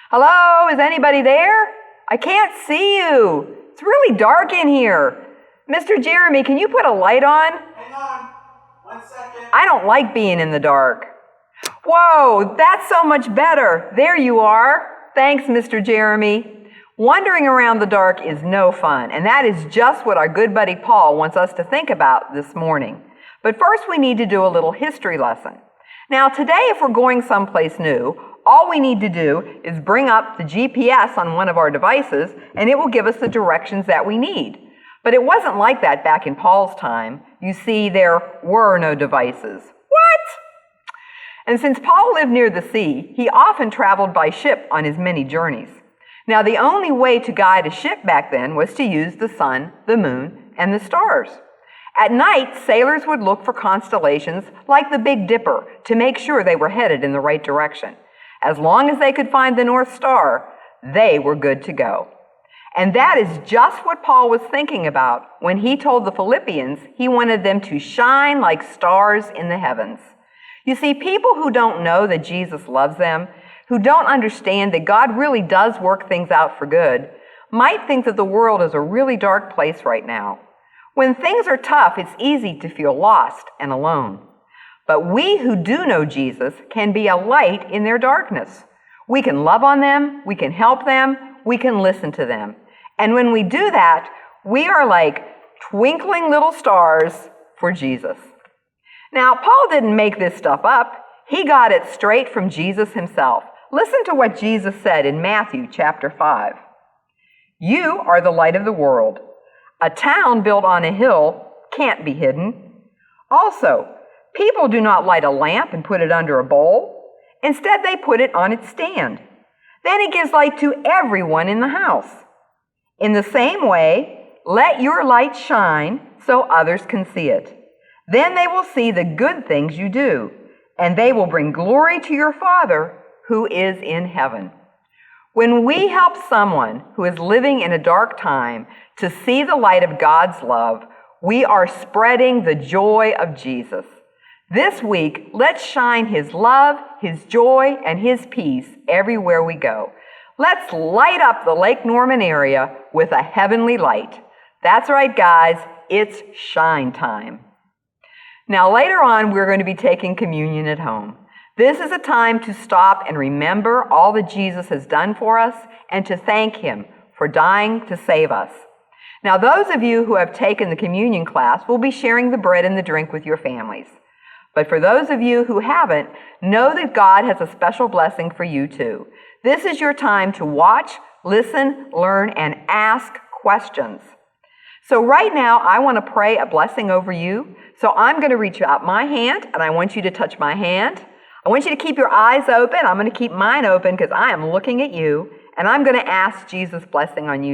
Hello, is anybody there? I can't see you. It's really dark in here. Mr. Jeremy, can you put a light on? Hang on. 1 second. I don't like being in the dark. Whoa, that's so much better. There you are. Thanks, Mr. Jeremy. Wandering around the dark is no fun, and that is just what our good buddy Paul wants us to think about this morning. But first we need to do a little history lesson. Now today, if we're going someplace new, all we need to do is bring up the GPS on one of our devices, and it will give us the directions that we need. But it wasn't like that back in Paul's time. You see, there were no devices. What? And since Paul lived near the sea, he often traveled by ship on his many journeys. Now, the only way to guide a ship back then was to use the sun, the moon, and the stars. At night, sailors would look for constellations like the Big Dipper to make sure they were headed in the right direction. As long as they could find the North Star, they were good to go. And that is just what Paul was thinking about when he told the Philippians he wanted them to shine like stars in the heavens. You see, people who don't know that Jesus loves them, who don't understand that God really does work things out for good, might think that the world is a really dark place right now. When things are tough, it's easy to feel lost and alone. But we who do know Jesus can be a light in their darkness. We can love on them, we can help them, we can listen to them. And when we do that, we are like twinkling little stars for Jesus. Now, Paul didn't make this stuff up. He got it straight from Jesus himself. Listen to what Jesus said in Matthew chapter 5. You are the light of the world. A town built on a hill can't be hidden. Also, people do not light a lamp and put it under a bowl. Instead, they put it on its stand. Then it gives light to everyone in the house. In the same way, let your light shine so others can see it. Then they will see the good things you do, and they will bring glory to your Father who is in heaven. When we help someone who is living in a dark time to see the light of God's love, we are spreading the joy of Jesus. This week, let's shine His love, His joy, and His peace everywhere we go. Let's light up the Lake Norman area with a heavenly light. That's right, guys. It's shine time. Now, later on, we're going to be taking communion at home. This is a time to stop and remember all that Jesus has done for us and to thank Him for dying to save us. Now, those of you who have taken the communion class will be sharing the bread and the drink with your families. But for those of you who haven't, know that God has a special blessing for you too. This is your time to watch, listen, learn, and ask questions. So right now, I want to pray a blessing over you. So I'm going to reach out my hand, and I want you to touch my hand. I want you to keep your eyes open. I'm going to keep mine open because I am looking at you, and I'm going to ask Jesus' blessing on you.